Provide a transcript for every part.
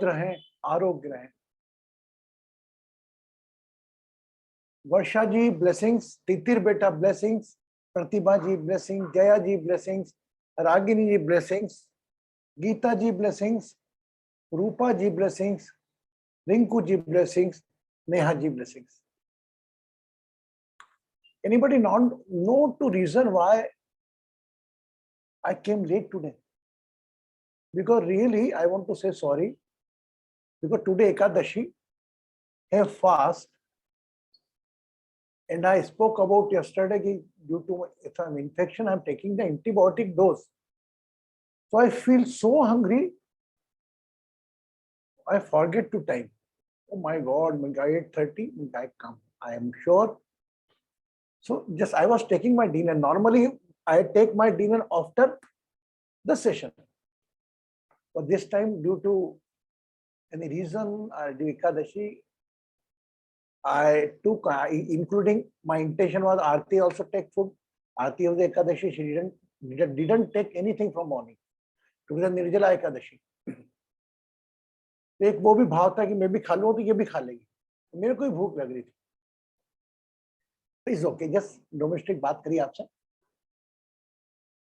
रहें, आरोग्य रहें। वर्षा जी ब्लेसिंग्स, तितिर बेटा blessings, Pratibha ji blessing, Jaya ji blessings, Ragini ji blessings, Gita ji blessings, Rupa ji blessings, Rinku ji blessings, Neha ji blessings. Anybody know to reason why I came late today? Because really I want to say sorry, because today Ekadashi, have fast, and I spoke about yesterday due to some infection I'm taking the antibiotic dose. So I feel so hungry, I forget to time. Oh my God, 8:30, I come. I am sure. So just I was taking my dinner. Normally I take my dinner after the session. But this time, due to any reason, the Ekadashi, I took, including my intention was Aarti also take food. Aarti of the Ekadashi, she didn't take anything from morning. Today Nirjala Ekadashi. एक वो भी भाव था कि मैं भी खा लूं तो ये भी खा लेगी, मेरे को ही भूख लग रही थी. इट्स ओके, जस्ट डोमेस्टिक बात करी आपसे.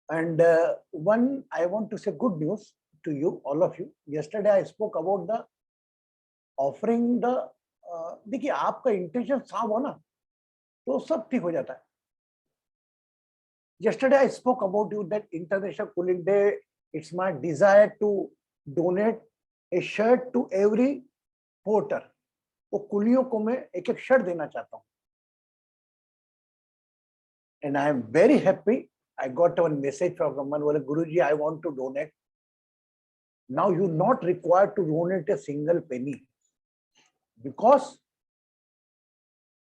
And one, I want to say good news to you, all of you. Yesterday I spoke about the offering the. देखिए आपका इंटेंशन साफ हो ना तो सब ठीक हो जाता है. Yesterday I spoke about you that International Cooling Day. It's my desire to donate a shirt to every porter. वो कुलियों को मैं एक शर्ट देना चाहता हूँ. And I am very happy. I got one message from someone, बोले Guruji, I want to donate. Now you're not required to donate a single penny, because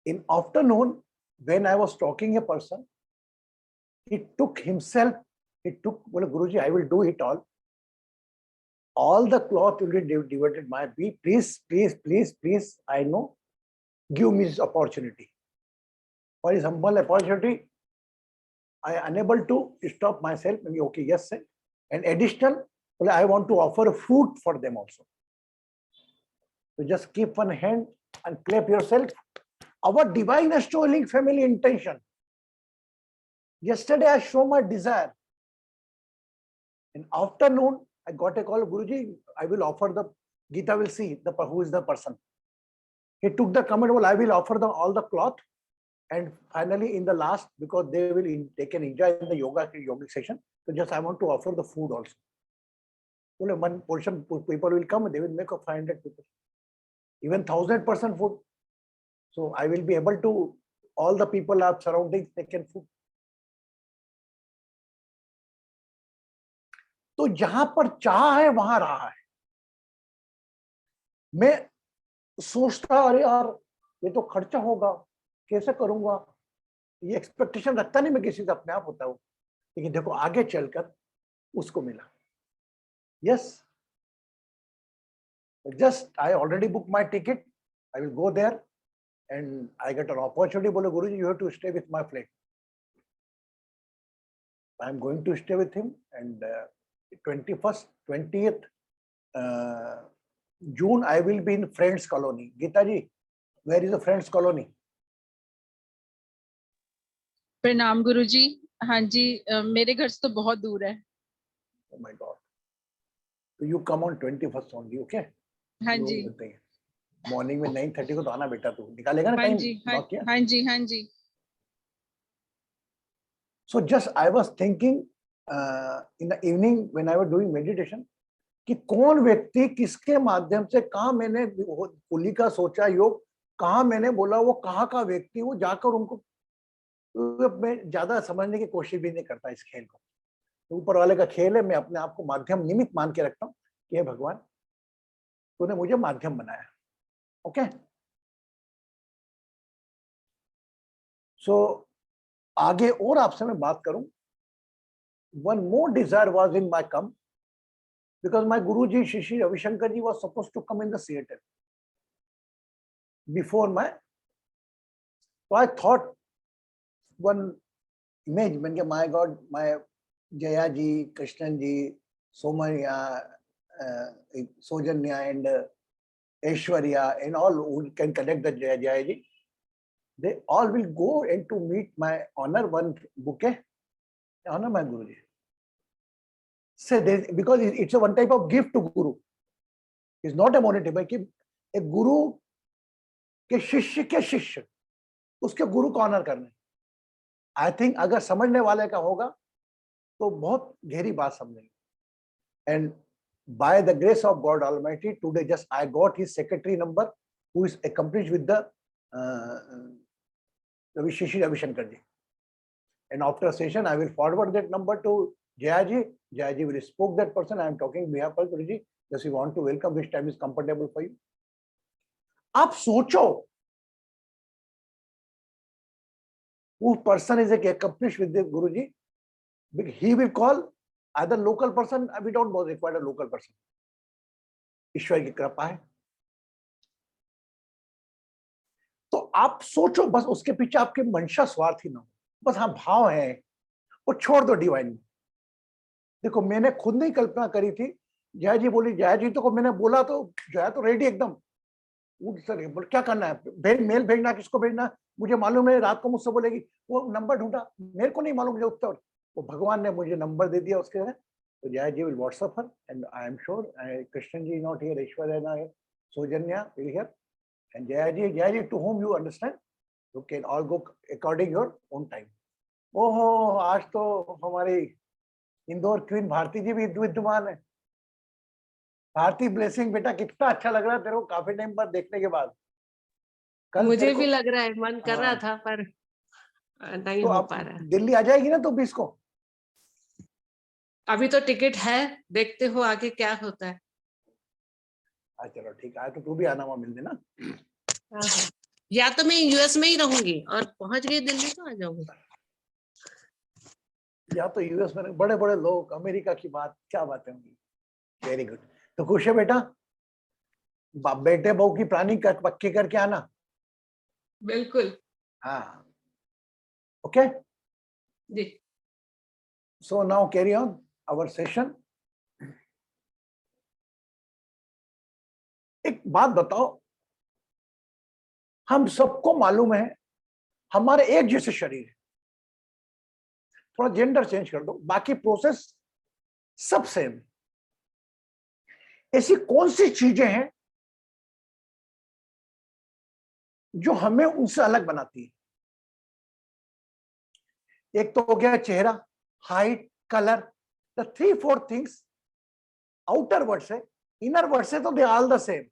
in afternoon when I was talking a person, he took himself, बोले Guruji, I will do it all. All the cloth will be divided by me. Please, I know, give me this opportunity. For this humble opportunity, I am unable to stop myself. Maybe okay, yes, sir. And additional, I want to offer food for them also. So just keep one hand and clap yourself. Our divine astrological family intention. Yesterday I showed my desire. In afternoon, I got a call, Guruji, I will offer the, Gita will see who is the person. He took the comment, well, I will offer them all the cloth. And finally, in the last, because they can enjoy in the yogic session, so just I want to offer the food also. Well, one portion people will come, they will make a 500 people, even 1,000% food. So I will be able to, all the people are surroundings, they can food. तो जहां पर चाह है वहां रहा है. मैं सोचता अरे यार ये तो खर्चा होगा, कैसे करूंगा, ये एक्सपेक्टेशन रखता नहीं मैं किसी से, अपने आप होता हूं. लेकिन देखो आगे चलकर उसको मिला. Yes, just I already booked my ticket. I will go there, and I get an opportunity. Bole Guruji, you have to stay with my flat. I am going to stay with him, and 21st, 20th June, I will be in Friends Colony. Geeta ji, where is the Friends Colony? प्रणाम गुरुजी. हाँ जी, मेरे घर से तो बहुत दूर है. Oh my God. So you come on 21st only, okay? हाँ जी. मॉर्निंग में 9:30 को तो आना बेटा, तू निकालेगा ना टाइम? हाँ जी, हाँ जी. So just I was thinking in the evening when I was doing meditation कि कौन व्यक्ति किसके माध्यम से कहाँ मैंने कुली का सोचा योग, कहाँ मैंने बोला, वो कहाँ का व्यक्ति, वो जाकर उनको, मैं ज्यादा समझने की कोशिश भी नहीं करता इस खेल को. ऊपर वाले का खेल है, मैं अपने आप को माध्यम निमित्त मान के रखता हूँ कि हे भगवान तूने मुझे माध्यम बनाया. ओके, सो आगे और आपसे मैं बात करूं. One more desire was in my कम, because my Guruji Shri Ravi Shankar ji was supposed to come in the Seattle before my, so I thought one image, my God, my Jaya ji, Krishnan ji, Somaya, Sojanya and Aishwarya and all who can connect the Jayaji, they all will go and to meet my honor one bouquet, honor my Guruji. So because it's a one type of gift to Guru. It's not a monetary, कि एक गुरु के शिष्य उसके गुरु को honour करने. I think अगर समझने वाले का होगा तो बहुत गहरी बात समझेंगे. And by the grace of God Almighty, today just I got his secretary number, who is accomplished with the Shishi Ravi Shankar ji. And after session, I will forward that number to Jayaji. Jayaji will spoke that person. I am talking behalf of Guruji. Just we want to welcome. Which time is comfortable for you? आप सोचो, who person is accomplished with the Guruji? He will call either local person. We don't require a local person. ईश्वर की कृपा है. तो आप सोचो, बस उसके पीछे आपकी मंशा स्वार्थी ना हो, बस हाँ भाव है, वो छोड़ दो डिवाइन में. देखो मैंने खुद नहीं कल्पना करी थी. जया जी बोली, जया जी तो को मैंने बोला तो जया तो रेडी एकदम. सर क्या करना है, मेल भेजना, किसको भेजना, मुझे मालूम है. रात को मुझसे बोलेगी, वो नंबर ढूंढा, मेरे को नहीं मालूम मुझे उत्तर. वो भगवान ने मुझे नंबर दे दिया उसके. तो Jaya ji will WhatsApp her and I am sure Krishna ji not here, Aishwarya ना here, Soujanya will here. And Jayaji, to whom you understand, you can all go according your own time. ओहो, आज तो हमारी इंदौर क्वीन भारती जी भी विद्यमान है. भारती ब्लेसिंग बेटा, कितना अच्छा लग रहा है तेरे को काफी टाइम बाद देखने के बाद. कल मुझे भी लग रहा है, मन कर रहा था पर नहीं हो पा रहा. दिल्ली आ जाएगी ना तो 20 को. अभी तो टिकट है, देखते हो आगे क्या होता है. चलो ठीक है, तो तू भी आना, वहां मिल देना. या तो मैं यूएस में ही रहूंगी और पहुंच गई दिल्ली तो आ जाऊंगी. या तो यूएस में बड़े बड़े लोग, अमेरिका की बात, क्या बातें होंगी. Very good. तो खुश है बेटा, बेटे बहू की प्लानिंग कर पक्की करके आना. बिल्कुल. हाँ, ओके जी. So now carry on our session. एक बात बताओ, हम सबको मालूम है हमारे एक जैसे शरीर है. थोड़ा जेंडर चेंज कर दो, बाकी प्रोसेस सब सेम. ऐसी कौन सी चीजें हैं जो हमें उनसे अलग बनाती है? एक तो हो गया चेहरा, height, colour. The 3-4 things outer word से, इनर वर्ड से तो दे ऑल द सेम.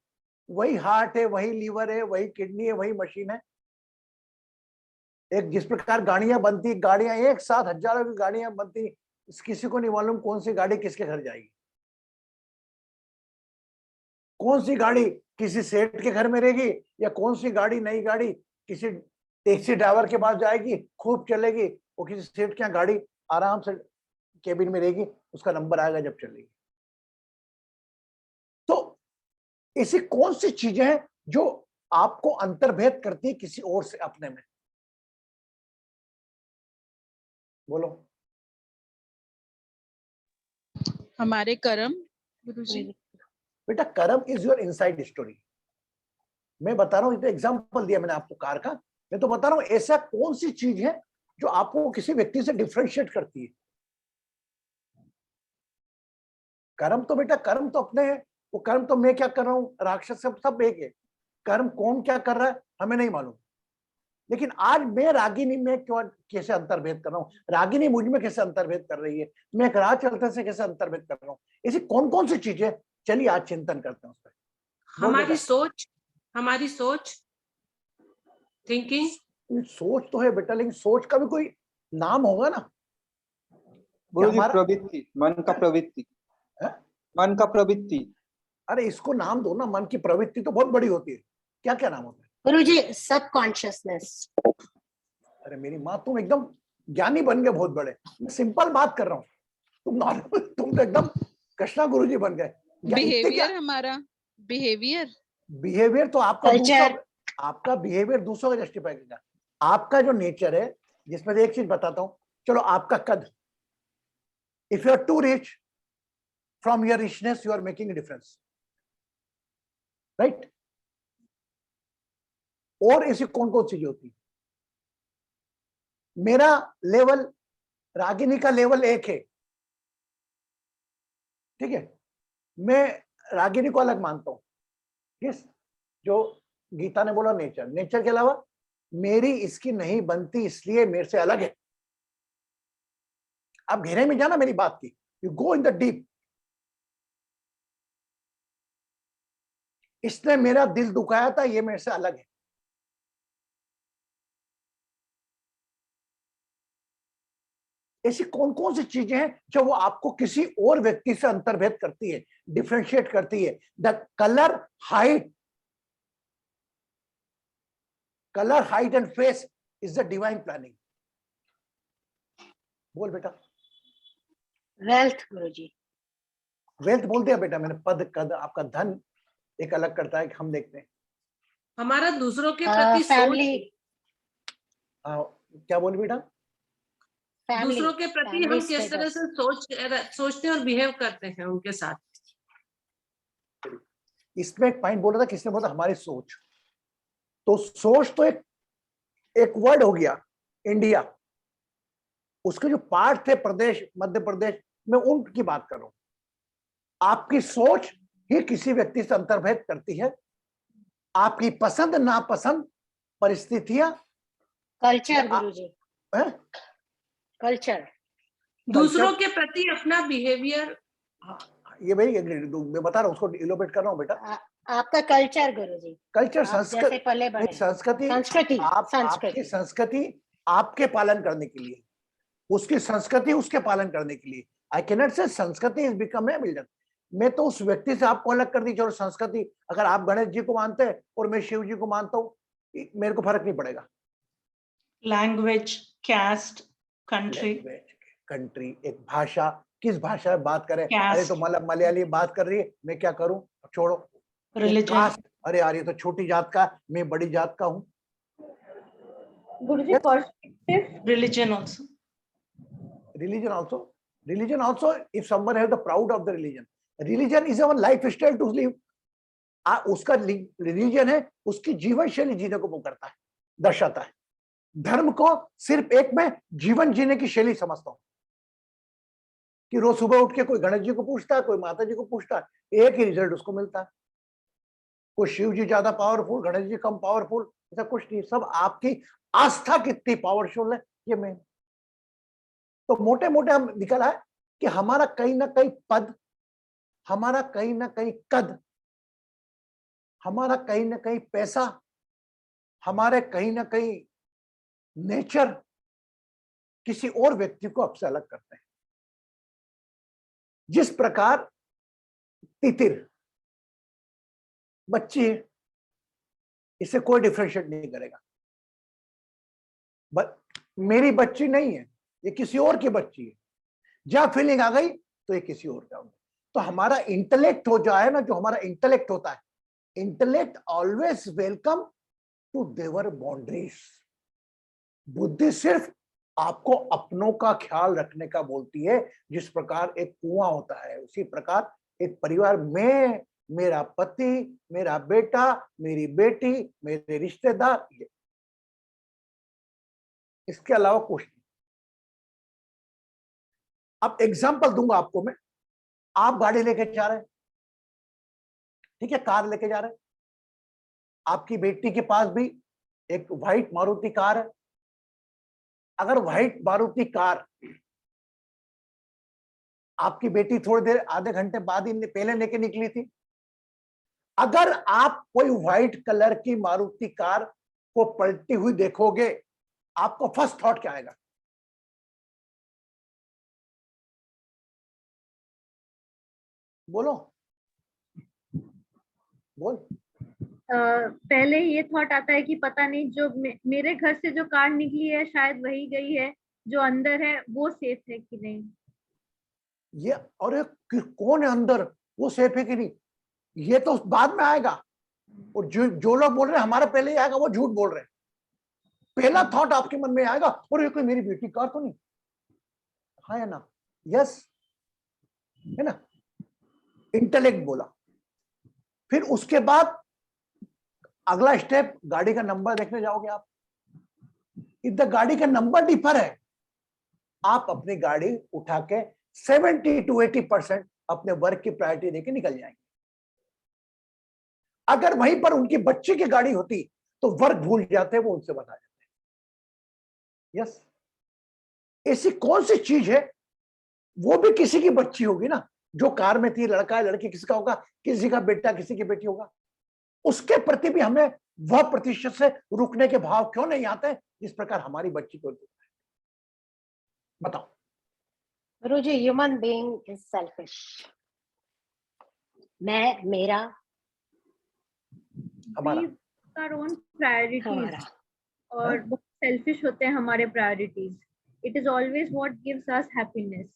वही हार्ट है, वही लीवर है, वही किडनी है, वही मशीन है. एक जिस प्रकार गाड़ियां बनती, गाड़ियां एक साथ हजारों की गाड़ियां बनती, किसी को नहीं मालूम कौन सी गाड़ी किसके घर जाएगी. कौन सी गाड़ी किसी सेठ के घर में रहेगी, या कौन सी गाड़ी, नई गाड़ी किसी टैक्सी ड्राइवर के पास जाएगी, खूब चलेगी. वो किसी सेठ के यहाँ गाड़ी आराम से केबिन में रहेगी, उसका नंबर आएगा जब चलेगी. तो ऐसी कौन सी चीजें हैं जो आपको अंतर्भेद करती है किसी और से अपने में? बोलो. हमारे कर्म गुरुजी. बेटा कर्म इज योर इनसाइड स्टोरी. मैं बता रहा हूं, इतना एग्जांपल दिया मैंने आपको कार का. मैं तो बता रहा हूं ऐसा कौन सी चीज है जो आपको किसी व्यक्ति से डिफरेंशिएट करती है. कर्म तो बेटा, कर्म तो अपने है. वो कर्म तो मैं क्या कर रहा हूं, राक्षस सब एक है. कर्म कौन क्या कर रहा है हमें नहीं मालूम. लेकिन आज मैं रागिनी में क्यों कैसे अंतर्भेद कर रहा हूँ, रागिनी मुझ में कैसे अंतर्भेद कर रही है, मैं एक राह चलते से कैसे अंतर्भेद कर रहा हूँ. ऐसी कौन कौन सी चीजें, चलिए आज चिंतन करते हैं उस पर. हमारी सोच थिंकिंग. सोच तो है बेटा, लेकिन सोच का भी कोई नाम होगा ना. गुरुजी प्रवृत्ति, मन का प्रवृत्ति. मन का प्रवृत्ति. अरे इसको नाम दो ना. मन की प्रवृत्ति तो बहुत बड़ी होती है. क्या क्या नाम होता है गुरुजी? सबकॉन्शियसनेस. अरे मेरी माँ, तुम एकदम ज्ञानी बन गए बहुत बड़े. मैं सिंपल बात कर रहा हूँ, तुम तो एकदम कृष्णा गुरुजी बन गए. बिहेवियर, हमारा बिहेवियर तो आपका बिहेवियर दूसरों का जस्टिफाई करेगा. आपका जो नेचर है, जिसमें एक चीज बताता हूँ. चलो आपका कद, if you are to rich from your richness you are making a difference, right? और ऐसी कौन कौन चीजें होती? मेरा लेवल, रागिनी का लेवल 1 है, ठीक है, मैं रागिनी को अलग मानता हूं, किस, जो गीता ने बोला नेचर, नेचर के अलावा मेरी इसकी नहीं बनती इसलिए मेरे से अलग है। आप गहरे में जाना मेरी बात की, you go in the deep. इसने मेरा दिल दुखाया था, ये मेरे से अलग है। ऐसी कौन कौन सी चीजें हैं जो वो आपको किसी और व्यक्ति से अंतर्भेद करती है, डिफरेंशिएट करती है? The colour, height, colour, height and face is the divine planning. बोल बेटा। Wealth, Guruji. वेल्थ बोल दिया बेटा मैंने, पद, कद, आपका धन एक अलग करता है कि हम देखते हैं। हमारा दूसरों के प्रति Family, क्या बोल बेटा? family. दूसरों के प्रति family हम किस तरह status. से सोचते हैं और बिहेव करते हैं उनके साथ। इसमें एक पॉइंट बोला था, किसने बोला? हमारी सोच। तो सोच तो एक वर्ड हो गया, इंडिया। उसके जो पार्ट थे, प्रदेश, मध्य प्रदेश, मैं उनकी बात कर रहा हूं। आपकी सोच ही किसी व्यक्ति से अंतर्भेद करती है। आपकी पसंद नापसंद, परिस्थितियां, Culture, Guruji. Culture. दूसरों के प्रति अपना बिहेवियर, ये भाई मैं बता रहा हूँ, उसको इलोबरेट कर रहा हूँ बेटा। आपका कल्चर, गुरुजी। कल्चर, आप जैसे पले बढ़े। संस्कृति, संस्कृति, आपकी संस्कृति आपके पालन करने के लिए, उसकी संस्कृति उसके पालन करने के लिए। आई कैनॉट से संस्कृति इज बिकम ए बिल्डर। मैं तो उस व्यक्ति से आपको अलग कर दीजिए, और संस्कृति, अगर आप गणेश जी को मानते हैं और मैं शिव जी को मानता हूँ, मेरे को फर्क नहीं पड़ेगा। लैंग्वेज, कास्ट, कंट्री, कंट्री, एक भाषा, किस भाषा में बात करें? Caste. अरे तो मलयाली बात कर रही है, मैं क्या करूं, छोड़ो। रिलीजन, कास्ट, अरे यार ये तो छोटी जात का, मैं बड़ी जात का हूं। Guruji, perspective. religion also. Religion also, if someone has the proud of the religion is our lifestyle to live. उसका रिलीजन है, उसकी जीवन शैली जीने को वो करता है, दर्शाता है। धर्म को सिर्फ एक मैं जीवन जीने की शैली समझता हूं, कि रोज सुबह उठ के कोई गणेश जी को पूछता है, कोई माता जी को पूछता है, एक ही रिजल्ट उसको मिलता है। कोई शिव जी ज्यादा पावरफुल, गणेश जी कम पावरफुल, ऐसा कुछ नहीं। सब आपकी आस्था कितनी पावरफुल है, ये मेन। तो मोटे मोटे हम निकला है कि हमारा कहीं ना कहीं पद, हमारा कहीं ना कहीं कद, हमारा कहीं ना कहीं पैसा, हमारे कहीं ना कहीं नेचर किसी और व्यक्ति को आपसे अलग करते हैं। जिस प्रकार तितिर बच्ची है, इसे कोई डिफरेंशिएट नहीं करेगा, मेरी बच्ची नहीं है, ये किसी और की बच्ची है। जहां फीलिंग आ गई तो ये किसी और का होगा। तो हमारा इंटेलेक्ट हो जाए ना, जो हमारा इंटेलेक्ट होता है, intellect always welcome to their boundaries. बुद्धि सिर्फ आपको अपनों का ख्याल रखने का बोलती है। जिस प्रकार एक कुआं होता है, उसी प्रकार एक परिवार में मेरा पति, मेरा बेटा, मेरी बेटी, मेरे रिश्तेदार, इसके अलावा कुछ नहीं। अब एग्जांपल दूंगा आपको मैं। आप गाड़ी लेके जा रहे हैं, ठीक है, कार लेके जा रहे हैं, आपकी बेटी के पास भी एक व्हाइट मारुति कार है। अगर व्हाइट मारुति कार आपकी बेटी थोड़ी देर, आधे घंटे बाद ही पहले लेके निकली थी, अगर आप कोई व्हाइट कलर की मारुति कार को पलटी हुई देखोगे, आपको फर्स्ट थॉट क्या आएगा? बोलो, बोल। पहले ये थॉट आता है कि पता नहीं जो मेरे घर से जो कार निकली है शायद वही गई है, जो अंदर है वो सेफ है कि नहीं। ये और कौन है अंदर, वो सेफ है कि नहीं, ये तो बाद में आएगा। और जो लोग बोल रहे हैं हमारा पहले ही आएगा, वो झूठ बोल रहे हैं। पहला थॉट आपके मन में आएगा, और ये कोई मेरी बेटी कार तो नहीं, हाँ या ना? यस है ना? इंटेलेक्ट बोला, फिर उसके बाद अगला स्टेप गाड़ी का नंबर देखने जाओगे आप। इफ द गाड़ी का नंबर डिफर है, आप अपनी गाड़ी उठा के 70 to 80% अपने वर्क की प्रायोरिटी देके निकल जाएंगे। अगर वहीं पर उनकी बच्चे की गाड़ी होती तो वर्क भूल जाते, वो उनसे बता जाते। यस, ऐसी कौन सी चीज है, वो भी किसी की बच्ची होगी ना, जो कार में थी, लड़का है लड़की किसका होगा, किसी का बेटा किसी की बेटी होगा, उसके प्रति भी हमें वह प्रतिशत से रुकने के भाव क्यों नहीं आते जिस प्रकार हमारी बच्ची को। बताओ। गुरुजी, ह्यूमन बीइंग इज सेल्फिश। मैं, मेरा, हमारा, our own priorities हमारा। और बहुत सेल्फिश होते हैं हमारे priorities. It is always what gives us happiness.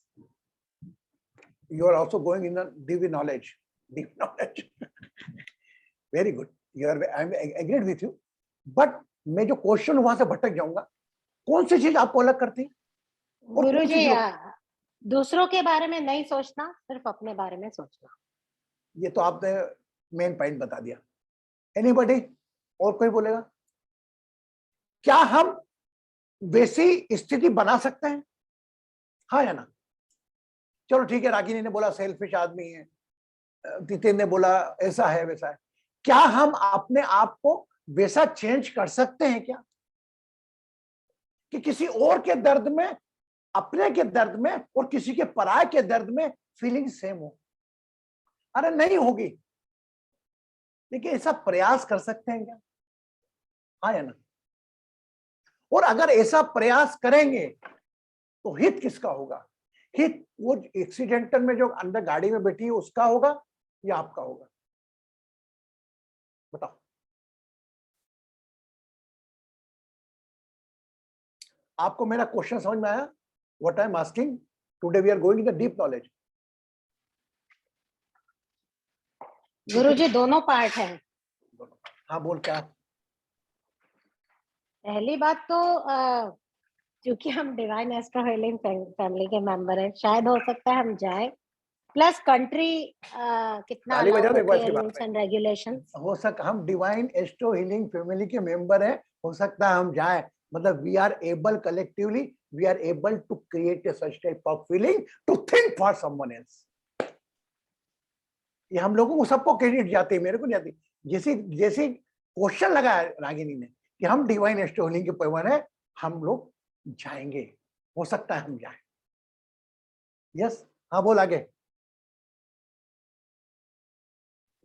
You are also going in the deep knowledge. Very good. I'm agreed with you. But मैं जो क्वेश्चन वहां से भटक जाऊंगा, कौन सी चीज आपको अलग करती? गुरुजी, दूसरों के बारे में नहीं सोचना, सिर्फ अपने बारे में सोचना। ये तो आपने मेन पॉइंट बता दिया। एनीबॉडी और कोई बोलेगा? क्या हम वैसी स्थिति बना सकते हैं? हाँ या ना? चलो ठीक है, रागिनी ने बोला सेल्फिश आदमी है, तितेन ने बोला ऐसा है वैसा है। क्या हम अपने आप को वैसा चेंज कर सकते हैं क्या, कि किसी और के दर्द में, अपने के दर्द में और किसी के पराये के दर्द में फीलिंग सेम हो? अरे नहीं होगी, लेकिन ऐसा प्रयास कर सकते हैं क्या? हाँ या ना? और अगर ऐसा प्रयास करेंगे तो हित किसका होगा? हित वो एक्सीडेंटल में जो अंदर गाड़ी में बैठी है उसका होगा या आपका होगा? बताओ। आपको मेरा क्वेश्चन समझ में आया? What I am asking, today we are going in the deep knowledge. Guruji, दोनों पार्ट है। हाँ बोल। क्या? पहली बात तो क्योंकि हम डिवाइन एस्ट्रो हीलिंग फैमिली के मेंबर हैं, शायद हो सकता है हम जाए। प्लस कंट्री कितना रूल्स एंड रेगुलेशंस हो सकता, हम डिवाइन एस्ट्रो हीलिंग फैमिली के मेंबर हैं, हो सकता है हम जाए, मतलब we are able collectively, we are able to create a such type of feeling to think for someone else. ये हम लोगों को सबको क्रेडिट जाती है, मेरे को नहीं आती। जैसे जैसे क्वेश्चन लगाया रागिनी ने कि हम डिवाइन एस्ट्रो हीलिंग के पैवन है, हम लोग जाएंगे, हो सकता है हम जाए। यस, हाँ बोल आगे।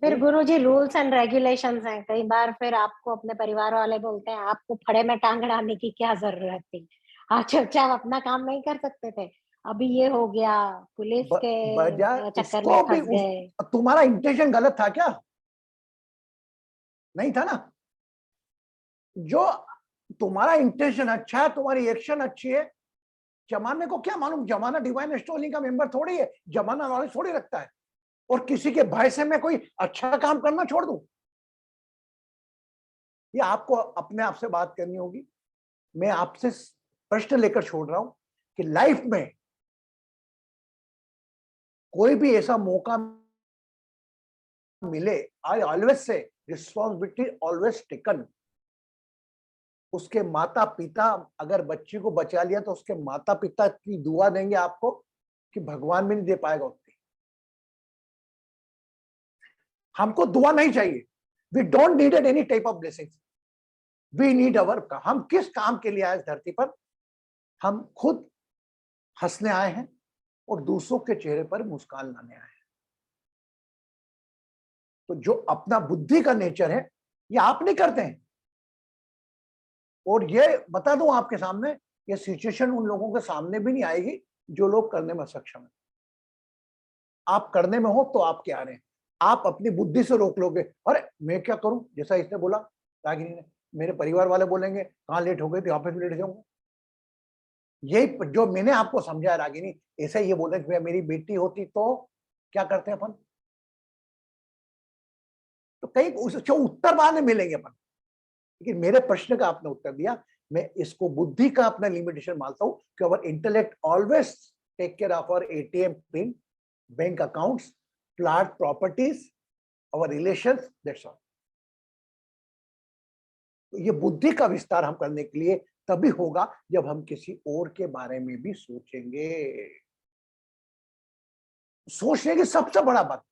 फिर गुरुजी रूल्स एंड रेगुलेशंस हैं, कई बार फिर आपको अपने परिवार वाले बोलते हैं आपको फड़े में टांग अड़ाने की क्या जरूरत थी, आप चुपचाप अपना काम नहीं कर सकते थे, अभी ये हो गया, पुलिस के चक्कर में फंस गए। तुम्हारा इंटेंशन गलत था क्या? नहीं था ना? जो तुम्हारा इंटेंशन अच्छा है, तुम्हारी एक्शन अच्छी है, जमाने को क्या मालूम? जमाना डिवाइन एस्ट्रो हीलिंग का मेंबर थोड़ी है, जमाना नॉलेज थोड़ी रखता है। और किसी के भय से मैं कोई अच्छा काम करना छोड़ दूं? ये आपको अपने आप से बात करनी होगी। मैं आपसे प्रश्न लेकर छोड़ रहा हूं कि लाइफ में कोई भी ऐसा मौका मिले, I always say responsibility always taken. उसके माता पिता अगर बच्ची को बचा लिया तो उसके माता पिता की दुआ देंगे आपको कि भगवान भी नहीं दे पाएगा उतनी। हमको दुआ नहीं चाहिए, we don't needed any type of blessings, we need our. हम किस काम के लिए आए इस धरती पर? हम खुद हंसने आए हैं और दूसरों के चेहरे पर मुस्कान लाने आए हैं। तो जो अपना बुद्धि का नेचर है ये आप नहीं करते हैं। और ये बता दूं आपके सामने, ये सिचुएशन उन लोगों के सामने भी नहीं आएगी जो लोग करने में सक्षम है। आप करने में हो तो आप क्या रहे हैं, आप अपनी बुद्धि से रोक लोगे, अरे मैं क्या करूं, जैसा इसने बोला रागिनी ने, मेरे परिवार वाले बोलेंगे कहां लेट हो गए थे, ऑफिस में लेट जाऊंगा। यही जो मैंने आपको समझाया रागिनी, ऐसे ये बोल रहे कि मेरी बेटी होती तो क्या करते अपन, तो कहीं उसके उत्तर बाद में मिलेंगे अपन। लेकिन मेरे प्रश्न का आपने उत्तर दिया, मैं इसको बुद्धि का अपना लिमिटेशन मानता हूं कि our intellect always take care of our ATM pin, bank accounts, plot properties, our relations, that's all. ये बुद्धि का विस्तार हम करने के लिए तभी होगा जब हम किसी और के बारे में भी सोचेंगे। सोचने की सबसे बड़ा बात,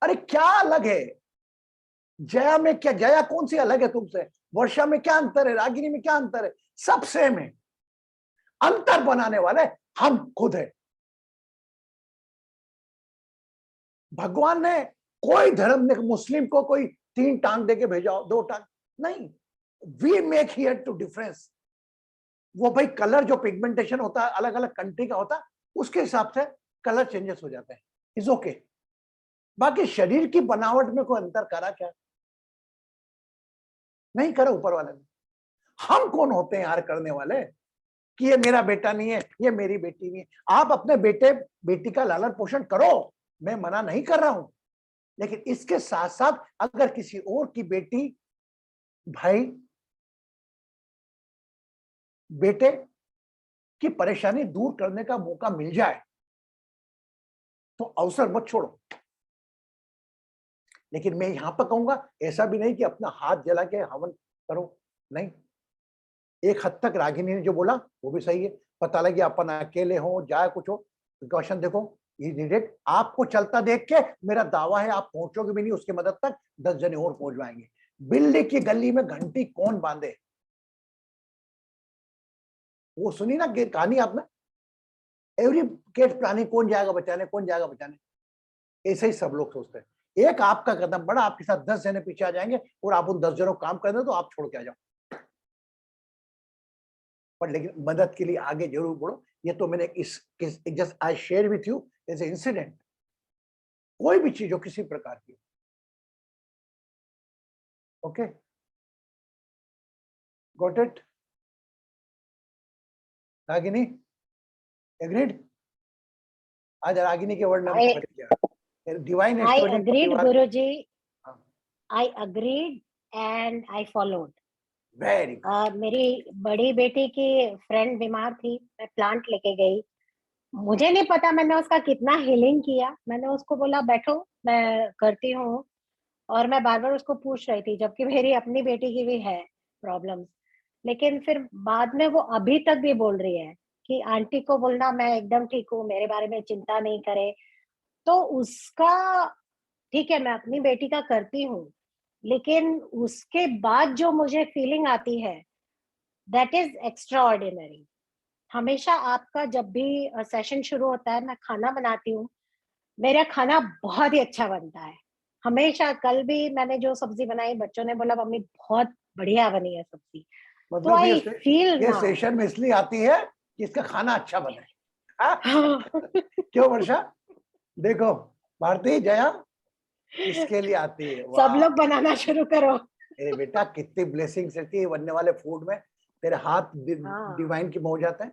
अरे क्या अलग है जया में, क्या जया कौन सी अलग है तुमसे, वर्षा में क्या अंतर है, रागिनी में क्या अंतर है, सब सेम है। अंतर बनाने वाले हम खुद है। भगवान ने कोई धर्म ने मुस्लिम को कोई 3 टांग देके भेजा, 2 टांग नहीं। We make here to difference. वो भाई कलर जो पिगमेंटेशन होता है अलग अलग कंट्री का होता है, उसके हिसाब से कलर चेंजेस हो जाते हैं, इज ओके। बाकी शरीर की बनावट में कोई अंतर करा क्या? नहीं करा ऊपर वाले ने। हम कौन होते हैं यार करने वाले कि ये मेरा बेटा नहीं है, ये मेरी बेटी नहीं है। आप अपने बेटे बेटी का लालन पोषण करो, मैं मना नहीं कर रहा हूं, लेकिन इसके साथ साथ अगर किसी और की बेटी भाई बेटे की परेशानी दूर करने का मौका मिल जाए तो अवसर मत छोड़ो। लेकिन मैं यहां पर कहूंगा ऐसा भी नहीं कि अपना हाथ जला के हवन करो, नहीं। एक हद तक रागिनी ने जो बोला वो भी सही है। पता लगे अपन अकेले हो जाए कुछ हो, प्रिकॉशन देखो, ये नीडेड। आपको चलता देख के मेरा दावा है आप पहुंचोगे भी नहीं, उसकी मदद तक 10 जने और पहुंच जाएंगे। बिल्ली की गली में घंटी कौन बांधे, वो सुनी ना कहानी आपने, एवरी केट प्राणी कौन जाएगा बचाने, कौन जाएगा बचाने। ऐसे ही सब लोग सोचते हैं। एक आपका कदम बढ़ा, आपके साथ 10 जने पीछे आ जाएंगे और आप उन 10 जनों को काम कर दे तो आप छोड़ के आ जाओ। पर लेकिन मदद के लिए आगे जरूर बढ़ो। ये तो मैंने just I share with you as a incident. कोई भी चीज हो किसी प्रकार की, okay, got it Ragini, agreed? आज रागिनी के वर्ड में divine I agreed, Guruji. I agreed and I followed. Very मेरी बड़ी बेटी की फ्रेंड बीमार थी, मैं प्लांट लेके गई। मुझे नहीं पता मैंने उसका कितना हीलिंग किया। मैंने उसको बोला बैठो मैं करती हूँ, और मैं बार बार उसको पूछ रही थी, जबकि मेरी अपनी बेटी की भी है प्रॉब्लम्स। लेकिन फिर बाद में वो अभी तक भी बोल रही है कि आंटी को बोलना मैं एकदम ठीक हूँ, मेरे बारे में चिंता नहीं करे। तो उसका ठीक है, मैं अपनी बेटी का करती हूँ, लेकिन उसके बाद जो मुझे फीलिंग आती है दैट इज एक्स्ट्रा ऑर्डिनरी। हमेशा आपका जब भी सेशन शुरू होता है, मैं खाना बनाती हूँ, मेरा खाना बहुत ही अच्छा बनता है हमेशा। कल भी मैंने जो सब्जी बनाई, बच्चों ने बोला मम्मी बहुत बढ़िया बनी है सब्जी। तो मतलब आई फील ये सेशन में इसलिए आती है कि इसका खाना अच्छा बने। हाँ? हाँ। क्यों वर्षा? देखो भारती जया इसके लिए आती है। सब लोग बनाना शुरू करो। अरे बेटा कितनी ब्लेसिंग्स रहती है बनने वाले फूड में। तेरे हाथ हाँ। डिवाइन की हो जाते हैं,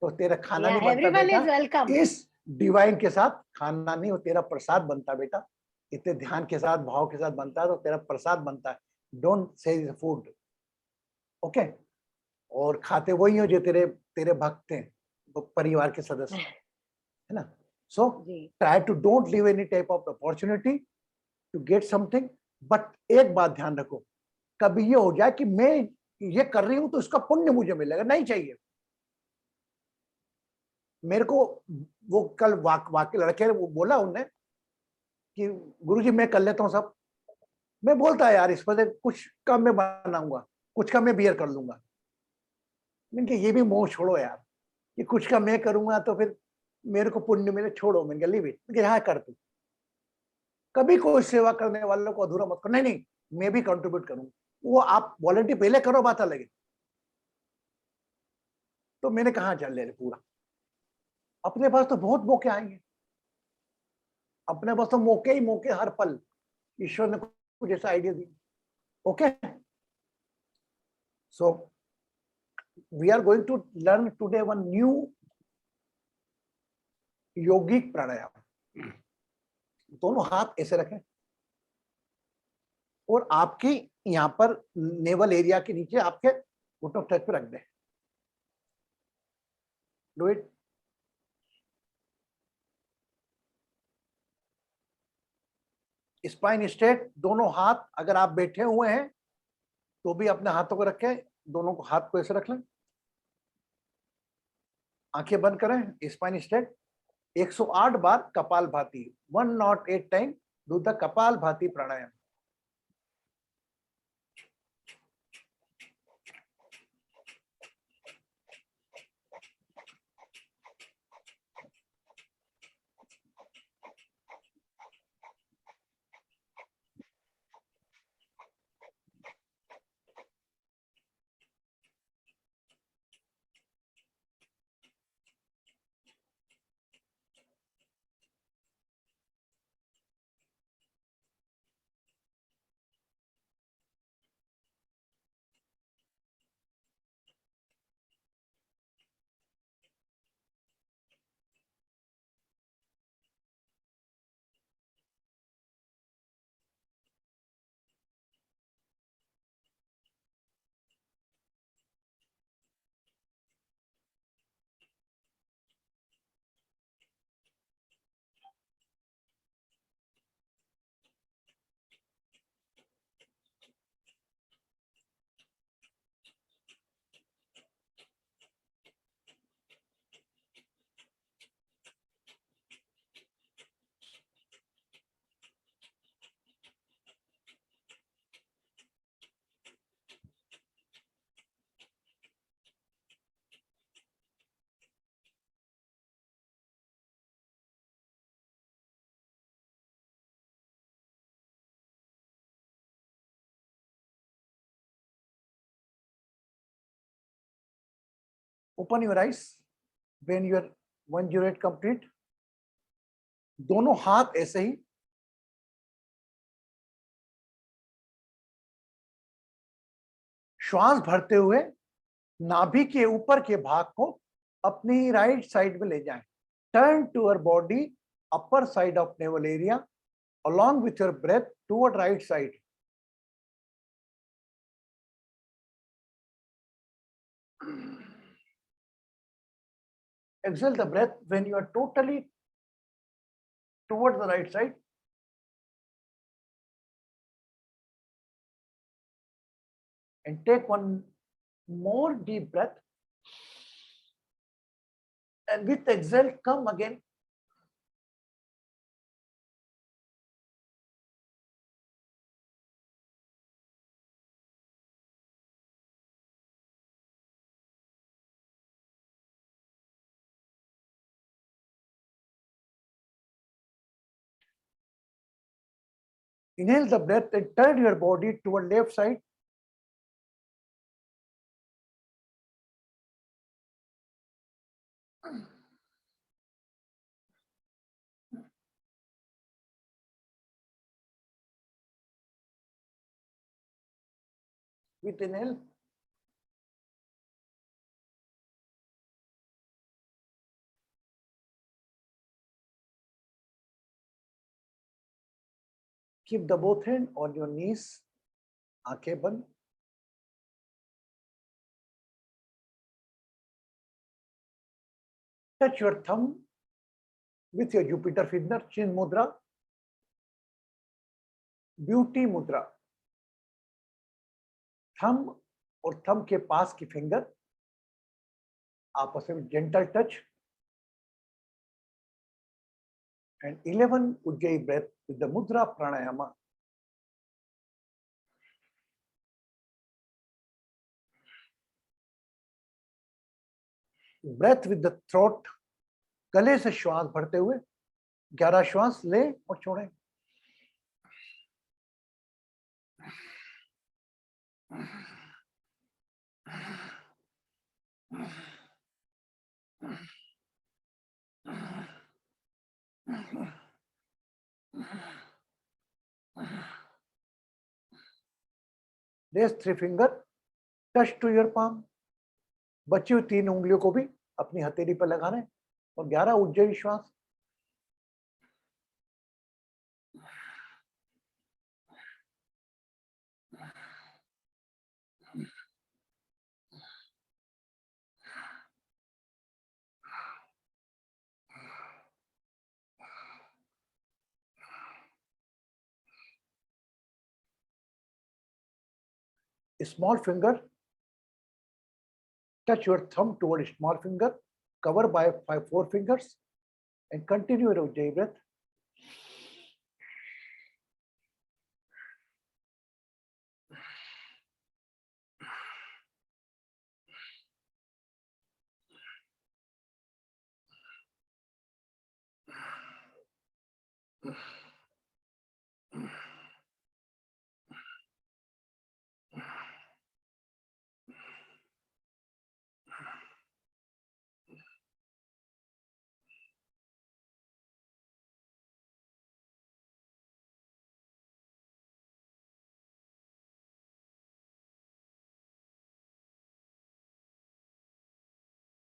तो तेरा खाना नहीं बनता एवरीवन इज बेटा, वेलकम। इस डिवाइन के साथ खाना नहीं, वो तेरा प्रसाद बनता बेटा। इतने ध्यान के साथ भाव के साथ बनता है तो तेरा प्रसाद बनता है। Don't say food, okay. और खाते वही हो जो तेरे तेरे भक्त हैं, वो परिवार के सदस्य, है ना। So try to don't leave any type of opportunity to get something. But एक बात ध्यान रखो, कभी ये हो जाए कि मैं ये कर रही हूं तो इसका पुण्य मुझे मिलेगा, नहीं चाहिए। मेरे को वो कल वाक्य लड़के वो बोला उनने कि गुरुजी मैं कर लेता हूँ सब। मैं बोलता है यार इस पर कुछ कम मैं बनाऊंगा, कुछ का मैं बियर कर लूंगा। मैंने ये भी मोह छोड़ो यार, कि कुछ का मैं करूंगा तो फिर मेरे को पुण्य मिले, छोड़ो। मैंने लीव इट, हाँ कर तू। कभी कोई सेवा करने वालों को अधूरा मत करो। नहीं नहीं मैं भी कंट्रीब्यूट करूंगा, वो आप वॉलंटियर पहले करो, बात अलग है। तो मैंने कहा चल ले पूरा, अपने पास तो बहुत मौके आएंगे, अपने पास तो मौके ही मौके हर पल। ईश्वर ने कुछ ऐसा आइडिया दिया, okay. So we are going to learn today one new yogic pranayama. दोनों हाथ ऐसे रखें और आपकी यहां पर नेवल एरिया के नीचे आपके घुटनों टच पे रख दें। Do it. स्पाइन स्ट्रेट, दोनों हाथ, अगर आप बैठे हुए हैं तो भी अपने हाथों को रखें, दोनों को हाथ को ऐसे रख लें, आंखें बंद करें, स्पाइन स्ट्रेट। 108 बार kapalbhati, 108 time do the kapalbhati pranayama. Open your eyes when your 108 complete. दोनों हाथ ऐसे ही, श्वास भरते हुए नाभि के ऊपर के भाग को अपनी राइट साइड में ले जाएं। Turn to your body upper side of navel area along with your breath toward right side. Exhale the breath when you are totally towards the right side. And take one more deep breath. And with exhale, come again. Inhale the breath and turn your body toward left side. With inhale, keep the both hand on your knees, aankhein band. Touch your thumb with your Jupiter finger, chin mudra, beauty mudra. Thumb और thumb के पास की finger आपस में gentle touch and 11 ujjayi breath with the mudra pranayama. Breath with the throat, गले से श्वास भरते हुए 11 श्वास ले और छोड़ें. Raise 3 finger, touch to your palm. बची हुई 3 उंगलियों को भी अपनी हथेली पर लगाना है और 11 उज्जयी श्वास. small finger, touch your thumb toward small finger, cover by 4 fingers, and continue your Ujjayi breath.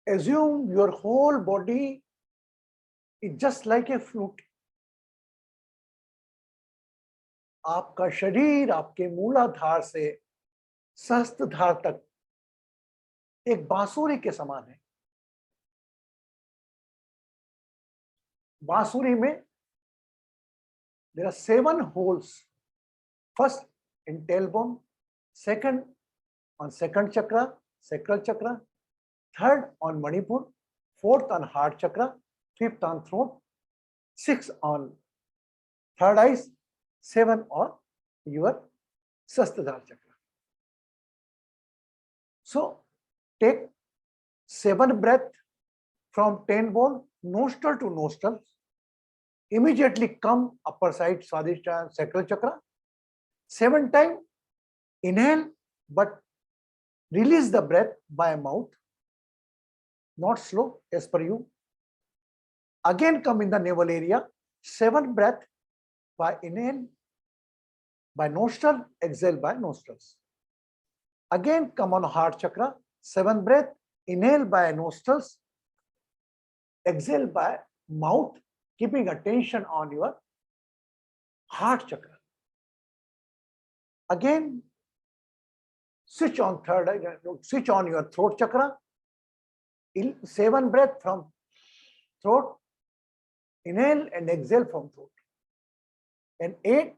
Assume your whole body is just like a flute. आपका शरीर आपके मूलाधार से सहस्त्रधार तक एक बांसुरी के समान है। बांसुरी में there are 7 holes. First in tailbone, second on second chakra, sacral chakra, third on Manipur, fourth on heart chakra, fifth on throat, sixth on third eyes, 7 on your Sastadhar chakra. So take 7 breath from tailbone, nostril to nostril. Immediately come upper side Swadhisthana sacral chakra. 7 times inhale, but release the breath by mouth, not slow as per you. Again come in the navel area, 7 breath by inhale by nostril, exhale by nostrils. Again come on heart chakra, 7 breath, inhale by nostrils, exhale by mouth, keeping attention on your heart chakra. Again, switch on third eye, switch on your throat chakra. 7 breath from throat, inhale and exhale from throat. And 8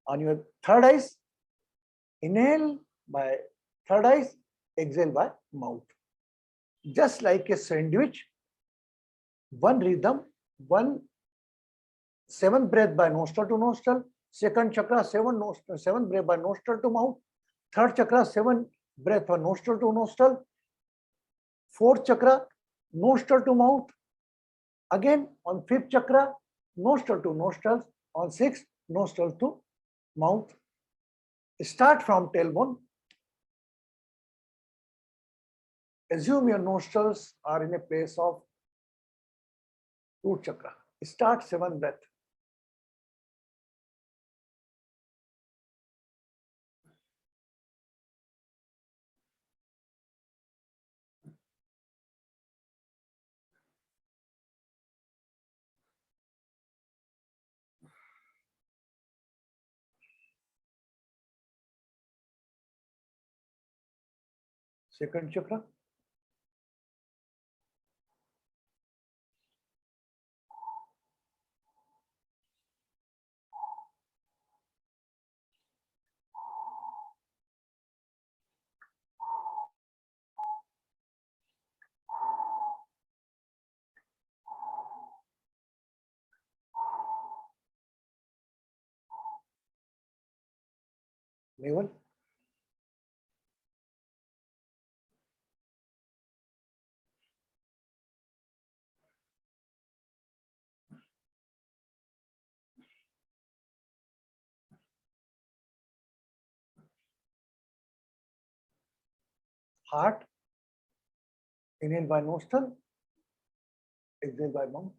on your third eyes, inhale by third eyes, exhale by mouth. Just like a sandwich, 1 rhythm, 7 breath by nostril to nostril, second chakra 7 breath by nostril to mouth, third chakra 7 breath by nostril to nostril, fourth chakra nostril to mouth, again on fifth chakra nostril to nostrils, on sixth nostril to mouth. Start from tailbone. Assume your nostrils are in a place of root chakra. Start 7 breath. Second chakra. Navel. Heart. Inhale by nostril, exhale by mouth.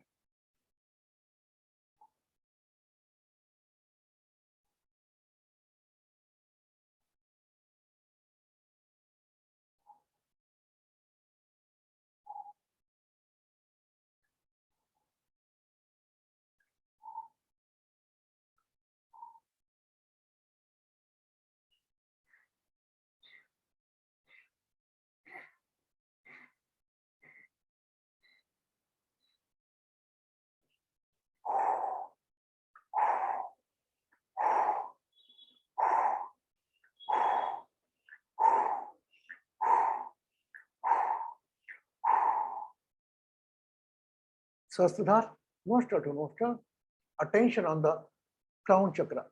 Sahasrara, nostril to nostril, attention on the crown chakra.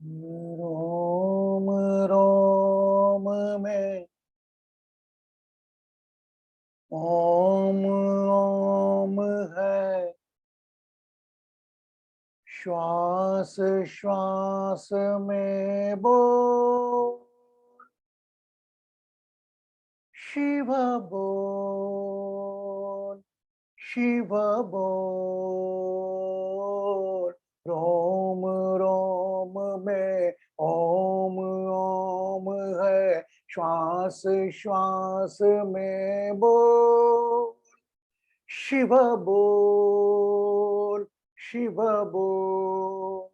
रोम रोम में ओम ओम है, श्वास श्वास में बोल, शिव बोल, शिव बोल। रोम रोम में ओम ओम है, श्वास श्वास में बोल, शिव बोल, शिव बोल।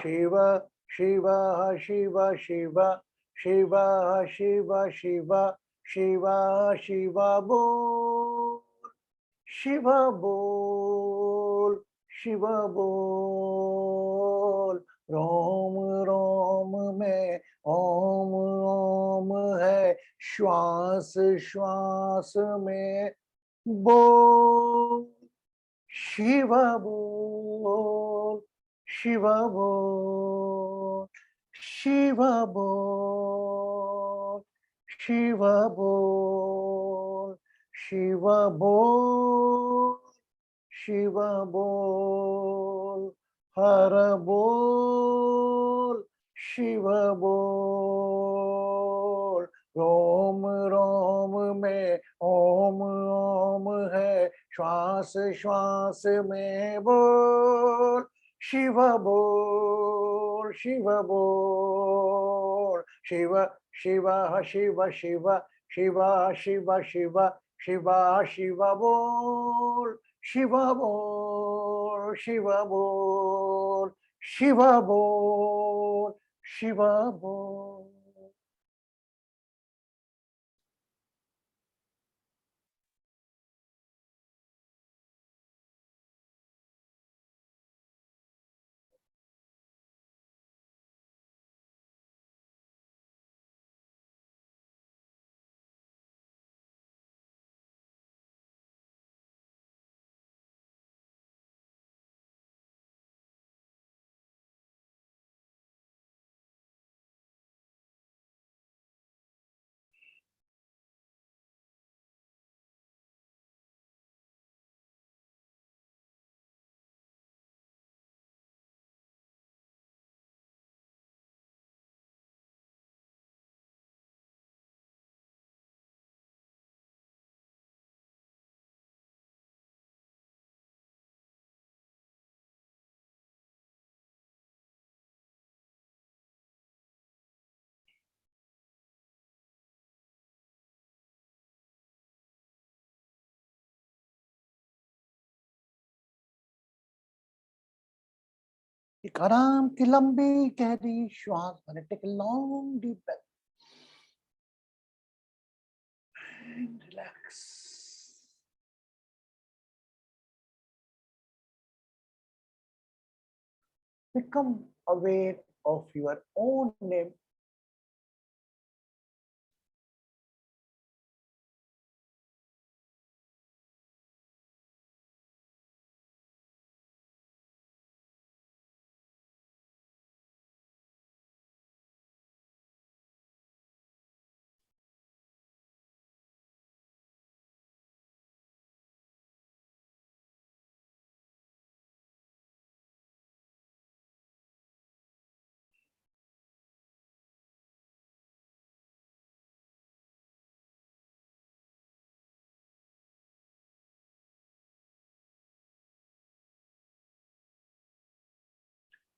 शिव शिव शिव शिव शिव शिव शिव शिव शिव बोल, शिव बोल, शिव बोल। रोम रोम में ओम ओम है, श्वास श्वास में बोल, शिव बोल, शिव बोल, शिव बोल, शिव बोल, शिव बोल, शिव बोल। हर बोल, शिव बोल। रोम रोम में ओम ओम है, श्वास श्वास में बोल, शिव बोल, शिव बोल। शिव शिव शिव शिव शिव शिव शिव शिव शिव बोल, शिव बोल, शिव बोल, शिव बोल, शिव बोल। एक आराम की लंबी गहरी श्वास भरें। Take a long deep breath and relax. Become aware of your own name.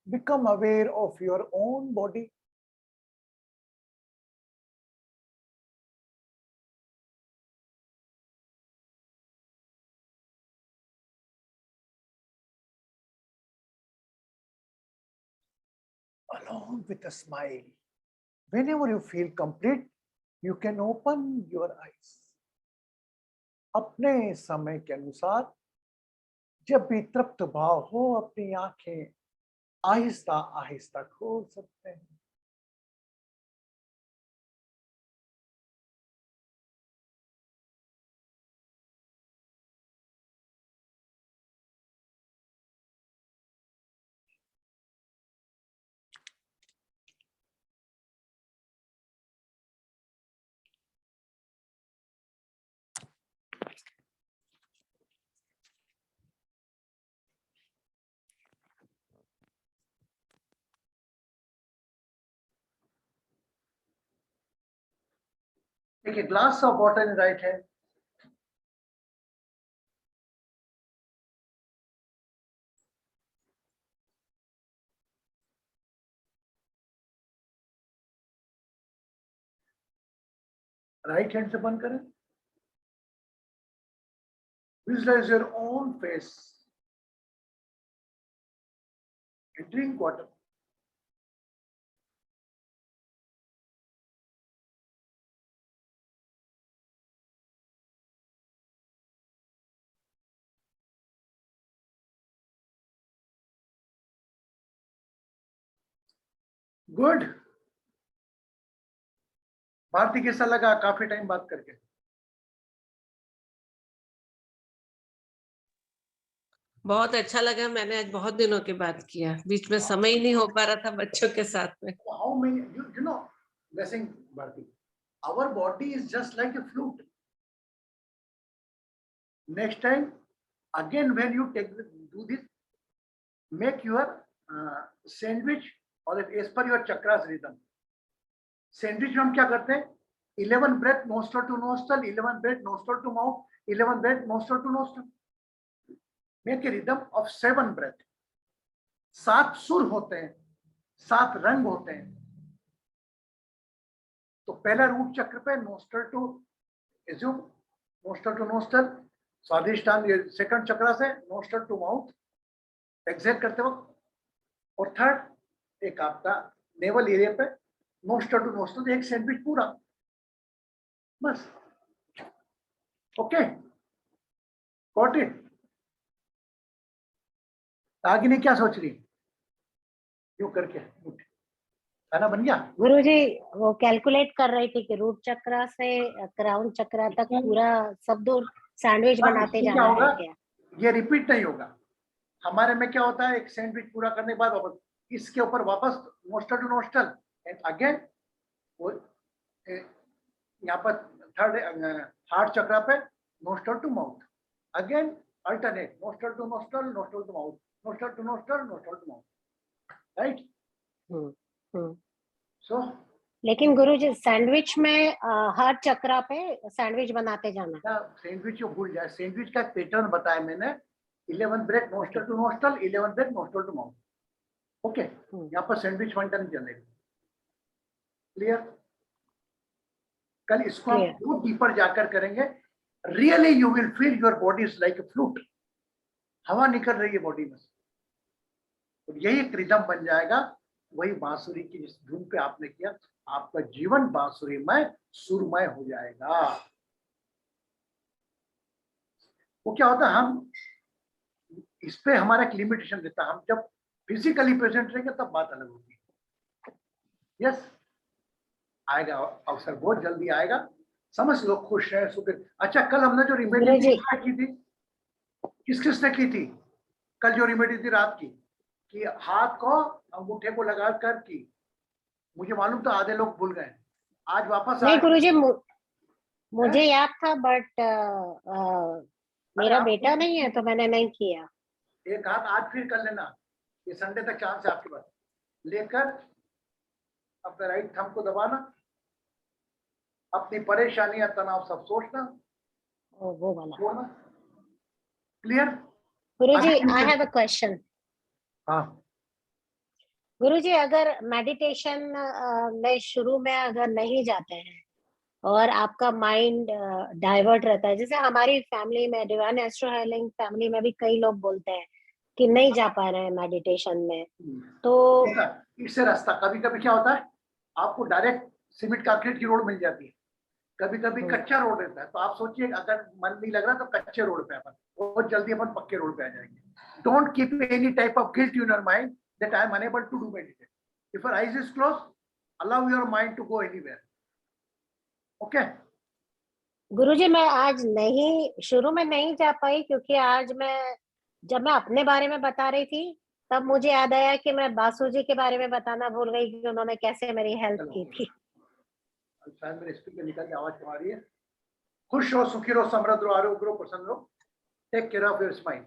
Become aware of your own body. Along with a smile. Whenever you feel complete, you can open your eyes. अपने समय के अनुसार जब भी तृप्त भाव हो, अपनी आंखें आहिस्ता आहिस्ता खोल सकते हैं। Take a glass of water in right hand. Right hand से बंद करें। Visualize your own face and drink water. Good. Bharti कैसा लगा काफी टाइम बात करके? बहुत अच्छा लगा। मैंने आज बहुत दिनों के बाद किया, बीच में समय ही नहीं हो पा रहा था बच्चों के साथ में। How many you know blessing Bharti, our body is just like a flute. Next time again when you do this, make your sandwich or as per your chakras rhythm. Sandwich में हम क्या करते हैं? 11 breath nostril to nostril, 11 breath nostril to mouth, 11 breath nostril to nostril. Make a rhythm of 7 breath. 7 सुर होते हैं, 7 रंग होते हैं। तो पहला रूट चक्र पे नोस्ट्रल टू एज्यूम, nostril to nostril, Swadhisthana second chakra से नोस्ट्रल टू माउथ एक्सहेल करते वक्त, और थर्ड एक आपका नेवल एरिया पे नोस्ट्रल टू नोस्ट्रल, एक सैंडविच पूरा, बस। Okay, got it? रागिनी क्या सोच रही? क्यों करके खाना बन गया? गुरुजी वो कैलकुलेट कर रही थी कि रूट चक्र से क्राउन चक्र तक पूरा सब दूर सैंडविच बनाते जाना है क्या? ये रिपीट नहीं होगा। हमारे में क्या होता है, एक सैंडविच पूरा करने के बाद वापस इसके ऊपर वापस nostril to nostril and again वो यहाँ पर थर्ड हार्ट चक्र पे nostril to mouth, again alternate nostril to nostril, nostril to mouth, nostril to nostril, nostril to mouth, right? So लेकिन गुरुजी सैंडविच में हर चक्र पे सैंडविच बनाते जाना है। सैंडविच को भूल जाए, सैंडविच का पैटर्न बताया मैंने। 11 breath nostril to nostril, 11 breath nostril to mouth. Okay, यहाँ पर सैंडविच फंक्शन चलेगा। क्लियर? कल इसको हम बहुत डीपर जाकर करेंगे। Really you will feel your body is like a flute, हवा निकल रही है बॉडी में, और यही एक रिदम बन जाएगा। वही बांसुरी की जिस धुन पे आपने किया, आपका जीवन बांसुरीमय सुरमय हो जाएगा। वो क्या होता है, हम इस पे हमारा एक लिमिटेशन रहता है। हम जब फिजिकली प्रेजेंट रहेंगे तब बात अलग होगी। यस, आएगा अवसर, बहुत जल्दी आएगा, समझ लो, खुश है, सुख। अच्छा, कल हमने जो रेमेडी गुरुजी। की थी, किसने की थी? कल जो रेमेडी थी रात की, कि हाथ को अंगूठे को लगा कर की, मुझे मालूम था आधे लोग भूल गए, आज वापस नहीं आए। गुरुजी, मुझे हैं? याद था, बट मेरा आप- बेटा नहीं है तो मैंने नहीं किया। एक हाथ आज फिर कर लेना, ये संडे तक चांस है आपके पास, लेकर अपने राइट थंब को दबाना, अपनी परेशानी या तनाव सब सोचना, वो वाला। बोलना। Clear? Guruji, I have a question. हाँ, गुरुजी, अगर मेडिटेशन में शुरू में अगर नहीं जाते हैं और आपका माइंड डाइवर्ट रहता है, जैसे हमारी फैमिली में, डिवाइन एस्ट्रो हीलिंग फैमिली में भी कई लोग बोलते हैं कि नहीं जा पा रहे हैं मेडिटेशन में, तो इससे रास्ता, कभी कभी क्या होता है, आपको डायरेक्ट सीमेंट कंक्रीट की रोड मिल जाती है, कभी कभी कच्चा रोड रहता है, तो आप सोचिए अगर मन नहीं लग रहा तो कच्चे रोड पे अपन बहुत जल्दी अपन पक्के रोड पे आ जाएंगे। Don't keep any type of guilt in your mind that I am unable to do meditation. If your eyes is close, allow your mind to go anywhere. Okay? Guruji, मैं आज नहीं, शुरू में नहीं जा पाई क्योंकि आज जब मैं अपने बारे में बता रही थी तब मुझे याद आया कि मैं बासु जी के बारे में बताना भूल गई कि उन्होंने कैसे मेरी हेल्प की थी। शायद मेरे स्पीकर निकल के आवाज कमा रही है। खुश रहो, सुखी रहो, समृद्ध रहो, आरोग्य रहो, प्रसन्न रहो। Take care of your smile.